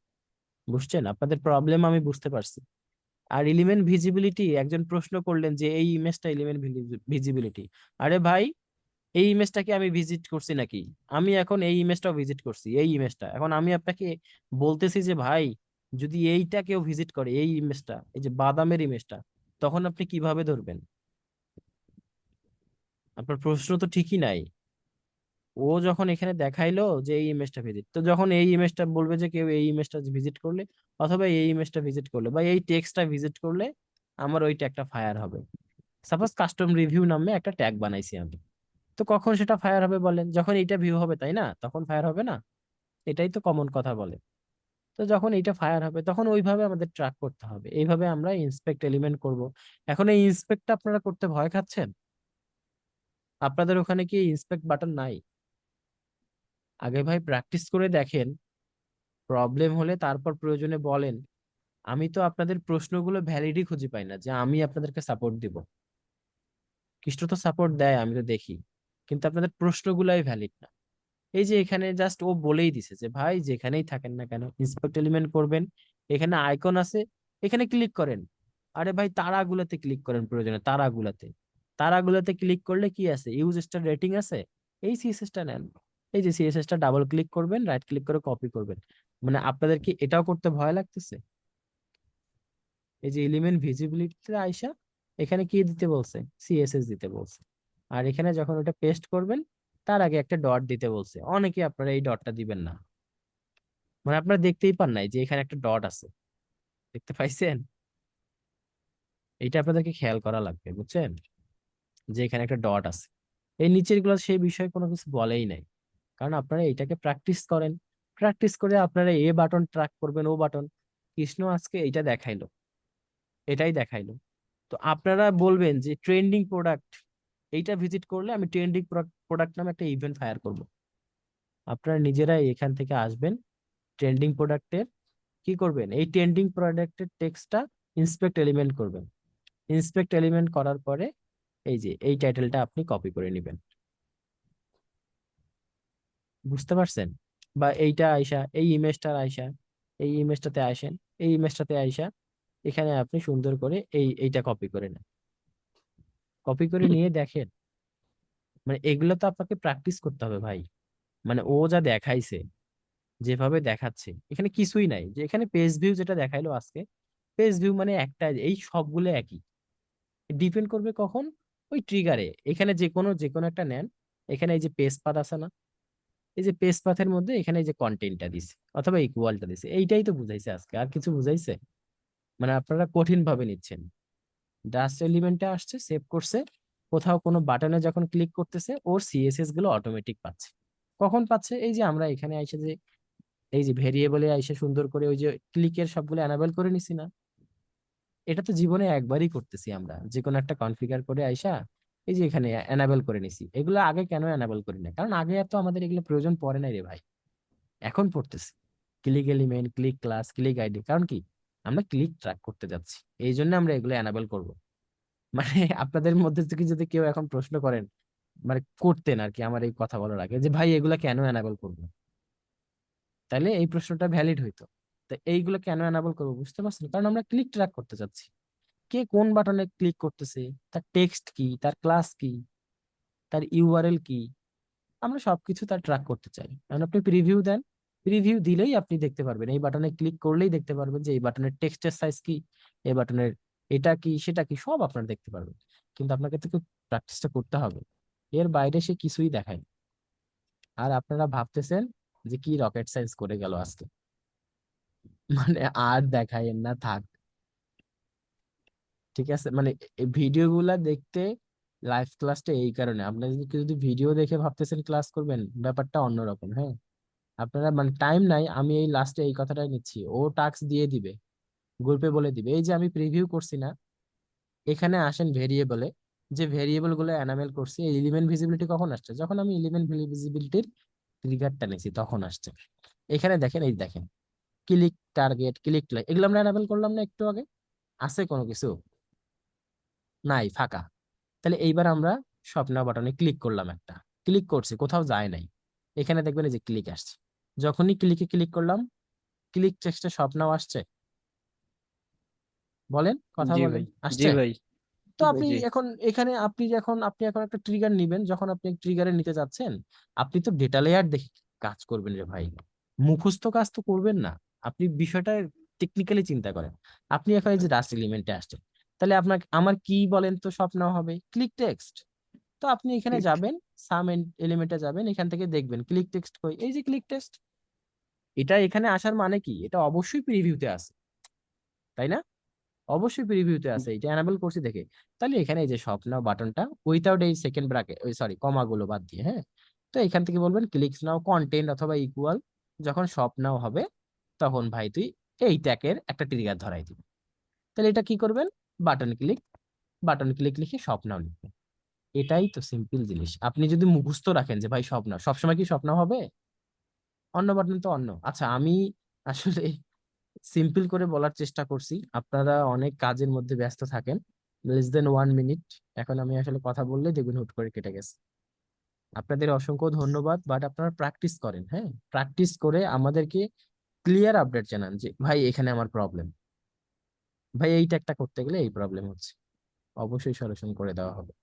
বুঝছেন? আপনাদের প্রবলেম আমি বুঝতে পারছি। আর এলিমেন্ট ভিজিবিলিটি, একজন প্রশ্ন করলেন যে এই ইমেজটা এলিমেন্ট ভিজিবিলিটি, আরে ভাই এই ইমেজটাকে আমি ভিজিট করছি নাকি? আমি এখন এই ইমেজটাও ভিজিট করছি, এই ইমেজটা এখন আমি আপনাকে বলতেছি যে ভাই যদি এইটা কেউ ভিজিট করে, এই ইমেজটা, এই যে বাদামের ইমেজটা, তখন আপনি কিভাবে ধরবেন? আপনার প্রশ্ন তো ঠিকই নাই। ও যখন এখানে দেখাইলো যে এই ইমেজটা ভিজিট, তো যখন এই ইমেজটা বলবে যে কেউ এই ইমেজটা ভিজিট করলে, অথবা এই ইমেজটা ভিজিট করলে, বা এই টেক্সটটা ভিজিট করলে, আমার ওই ট্যাগটা ফায়ার হবে। সাপোজ কাস্টম রিভিউ নামে একটা ট্যাগ বানাইছি আমি, তো কখন সেটা ফায়ার হবে বলেন? যখন এইটা ভিউ হবে, তাই না? তখন ফায়ার হবে না? এটাই তো কমন কথা বলে। তো যখন এইটা ফায়ার হবে তখন ওইভাবে আমাদের ট্র্যাক করতে হবে, এইভাবে আমরা ইন্সপেক্ট এলিমেন্ট করব। এখন এই ইন্সপেক্টটা আপনারা করতে ভয় খাচ্ছেন? আপনাদের ওখানে কি ইন্সপেক্ট বাটন নাই? আগে ভাই প্র্যাকটিস করে দেখেন, প্রবলেম হলে তারপর প্রয়োজনে বলেন। আমি তো আপনাদের প্রশ্নগুলো ভ্যালিডই খুঁজে পাই না যে আমি আপনাদেরকে সাপোর্ট দিব। কৃষ্ণ তো সাপোর্ট দেয়, আমি তো দেখি, কিন্তু আপনাদের প্রশ্নগুলাই ভ্যালিড না। এই যে এখানে জাস্ট ও বলেই দিছে যে ভাই যেখানেই থাকেন না কেন ইন্সপেক্ট এলিমেন্ট করবেন, এখানে আইকন আছে, এখানে ক্লিক করেন। আরে ভাই তারাগুলাতে ক্লিক করেন প্রয়োজনে, তারাগুলাতে, তারাগুলাতে ক্লিক করলে কি আছে, ইউজ স্টার রেটিং আছে, এই সিএসএস টা নেন। এই যে সিএসএস টা ডাবল ক্লিক করবেন, রাইট ক্লিক করে কপি করবেন। মানে আপনাদের কি এটাও করতে ভয় লাগতেছে? এই যে এলিমেন্ট ভিজিবিলিটিতে আইসা এখানে কি দিতে বলছে, সিএসএস দিতে বলছে। আর এখানে যখন ওটা পেস্ট করবেন তার আগে একটা ডট দিতে বলছে, অনেকে আপনারা এই ডটটা দিবেন না। মানে আপনারা দেখতেই পান নাই যে এখানে একটা ডট আছে, দেখতে পাইছেন? এটা আপনাদেরকে খেয়াল করা লাগবে, বুঝছেন, যে এখানে একটা ডট আছে। এই নিচের গুলো সেই বিষয়ে কোনো কিছু বলেই নাই, কারণ আপনারা এইটাকে প্র্যাকটিস করেন। প্র্যাকটিস করে আপনারা এ বাটন ট্র্যাক করবেন, ও বাটন। কৃষ্ণ আজকে এইটা দেখাইলো, এটাই দেখাইলো। তো আপনারা বলবেন যে ট্রেন্ডিং প্রোডাক্ট, এইটা ভিজিট করলে আমি ট্রেন্ডিং প্রোডাক্ট নামে একটা ইভেন্ট ফায়ার করব। আপনারা নিজেরাই এখান থেকে আসবেন, ট্রেন্ডিং প্রোডাক্টের কি করবেন, এই ট্রেন্ডিং প্রোডাক্টের টেক্সটটা ইন্সপেক্ট এলিমেন্ট করবেন। ইন্সপেক্ট এলিমেন্ট করার পরে এই যে এই টাইটেলটা আপনি কপি করে নেবেন। বুঝতে পারছেন? বা এইটা আইসা এই ইমেজটার আইসা, এই ইমেজটাতে আসেন, এই ইমেজটাতে আইসা এখানে আপনি সুন্দর করে এইটা কপি করে নেন। কপি করে নিয়ে দেখেন, মানে এগুলো তো আপনাকে প্র্যাকটিস করতে হবে ভাই। মানে ও যা দেখাইছে, যেভাবে দেখাচ্ছে, এখানে কিছুই নাই। যে এখানে পেজ ভিউ যেটা দেখাইলো আজকে, পেজ ভিউ মানে একটা, এই সবগুলো একই। ডিপেন্ড করবে কখন, ওই ট্রিগারে। এখানে যে কোনো একটা নেন, এখানে এই যে পেজ পাথ আছে না, এই যে পেজ পাথের মধ্যে এখানে এই যে কন্টেন্টটা দিছে অথবা ইকুয়ালটা দিছে, এইটাই তো বুঝাইছে আজকে, আর কিছু বুঝাইছে? মানে আপনারা কঠিন ভাবে নিচ্ছেন। ডাস্ট এলিমেন্টে আসছে, সেভ করছে, কোথাও কোনো বাটনে যখন ক্লিক করতেছে ওর সিএসএস গুলো অটোমেটিক পাচ্ছে। কখন পাচ্ছে? এই যে আমরা এখানে আইসে যে এই যে ভেরিয়েবলে আইসে সুন্দর করে ওই যে ক্লিকের সবগুলো এনাবেল করে নিছি না, এটা তো জীবনে একবারই করতেছি আমরা, যে কোনো একটা কনফিগার করে আইসা এই যে এখানে এনাবেল করে নিছি। এগুলো আগে কেন এনাবেল করি না? কারণ আগে এত আমাদের এগুলো প্রয়োজন পড়ে নাই রে ভাই, এখন পড়তেছি। Click element, click class, click ID, কারণ কি আমরা ক্লিক ট্র্যাক করতে যাচ্ছি, এই জন্য আমরা এগুলো এনাবেল করব। মানে আপনাদের মধ্যে থেকে যদি কেউ এখন প্রশ্ন করেন, মানে করতেন আর কি আমার এই কথা বলার আগে, যে ভাই এগুলা কেন এনাবেল করবো, তাহলে এই প্রশ্নটা ভ্যালিড হইতো। তো এইগুলো কেন এনাবেল করবো বুঝতে পারছেন? কারণ আমরা ক্লিক ট্র্যাক করতে চাচ্ছি, কে কোন বাটনে ক্লিক করতেছে, তার টেক্সট কি, তার ক্লাস কি, তার ইউআরএল কি, আমরা সবকিছু তার ট্র্যাক করতে চাই। কারণ আপনি প্রিভিউ দেন, প্রিভিউ দিলেই আপনি দেখতে পারবেন, এই বাটনে ক্লিক করলেই দেখতে পারবেন যে এই বাটনের টেক্সটের সাইজ কি, এই বাটনের এটা কি সেটা কি, সব আপনারা দেখতে পারবেন। কিন্তু আপনাকে তো প্র্যাকটিসটা করতে হবে, এর বাইরে সে কিছুই দেখায় না। আর আপনারা ভাবতেছেন যে কি রকেট সায়েন্স করে গেল আজকে, মানে আর দেখায়েন না, থাক। ঠিক আছে, মানে ভিডিও গুলা দেখতে, লাইভ ক্লাসটা এই কারণে, আপনারা যদি ভিডিও দেখে ভাবতেছেন ক্লাস করবেন, ব্যাপারটা অন্যরকম। হ্যাঁ, আপনারা মানে টাইম নাই, আমি এই লাস্টে এই কথাটাই নিচ্ছি, ও টাস্ক দিয়ে দিবে, গ্রুপে বলে দিবে। এই যে আমি প্রিভিউ করছি না, এখানে আসেন ভেরিয়েবলে, যে ভেরিয়েবল গুলো এনামেল করছি, এই এলিমেন্ট ভিজিবিলিটি কখন আসছে, যখন আমি এলিমেন্ট ভিজিবিলিটির ট্রিগারটা নিয়েছি তখন আসছে। এখানে দেখেন, এই দেখেন ক্লিক টার্গেট, ক্লিক লাইক, এগুলো আমরা এনাবেল করলাম না একটু আগে? আছে কোনো কিছু? নাই, ফাঁকা। তাহলে এইবার আমরা স্বপ্ন বাটনে ক্লিক করলাম, একটা ক্লিক করছি, কোথাও যায় নাই, এখানে দেখবেন এই যে ক্লিক আসছে। যখনই ক্লিকে ক্লিক করলাম, ক্লিক টেক্সটে স্বপ্ন আসছে, বলেন, কথা জি বলেন, ভাই, জি আসছে? ভাই, তো আপনি জি। এখন এখানে আপনি এখন একটা ট্রিগার নিবেন, যখন আপনি ট্রিগারে নিতে যাচ্ছেন, আপনি তো ডেটা লেয়ার দেখে কাজ করবেন রে ভাই, মুখস্থ কাজ তো করবেন না। আপনি বিষয়টা টেকনিক্যালি চিন্তা করেন। আপনি এখন এই যে রাস্ট এলিমেন্টে আসছেন, তাহলে আপনাকে আমার কি বলেন তো স্বপ্ন হবে? Click text. তো আপনি এখানে যাবেন, সাম এলিমেন্টে যাবেন, এখান থেকে দেখবেন ক্লিক টেক্সট কই, এই যে ক্লিক টেক্সট। এটা এখানে আসার মানে কি, এটা অবশ্যই প্রিভিউতে আছে, তাই না? অবশ্যই প্রিভিউতে আছে, এটা এনাবেল করছি দেখে। তাহলে এখানে এই যে শপ নাও বাটনটা, উইথাউট এই সেকেন্ড ব্র্যাকেট, ওই সরি কমা গুলো বাদ দিয়ে, হ্যাঁ, তো এখান থেকে বলবেন ক্লিকস নাও কন্টেন্ট অথবা ইকুয়াল, যখন শপ নাও হবে তখন ভাই তুই এই ট্যাগের একটা ট্রিগার ধরাই দিবি। তাহলে এটা কি করবেন, বাটন ক্লিক, বাটন ক্লিক লিখে শপ নাও লিখবেন। এটাই তো সিম্পল জিনিস। আপনি যদি মুখস্থ রাখেন যে ভাই শপ নাও, সবসময় কি শপ নাও হবে? অন্য বাটন তো অন্য। আচ্ছা, আমি আসলে সিম্পল করে বলার চেষ্টা করছি, আপনারা অনেক কাজের মধ্যে ব্যস্ত থাকেন, লেস দেন 1 মিনিট, এখন আমি আসলে কথা বললে দেখবেন হুট করে কেটে গেছে। আপনাদের অসংখ্য ধন্যবাদ, বাট আপনারা প্র্যাকটিস করেন, হ্যাঁ, প্র্যাকটিস করে আমাদেরকে ক্লিয়ার আপডেট জানান যে ভাই এখানে আমার প্রবলেম, ভাই এইটা একটা করতে গেলে এই প্রবলেম হচ্ছে, অবশ্যই সলিউশন করে দেওয়া হবে।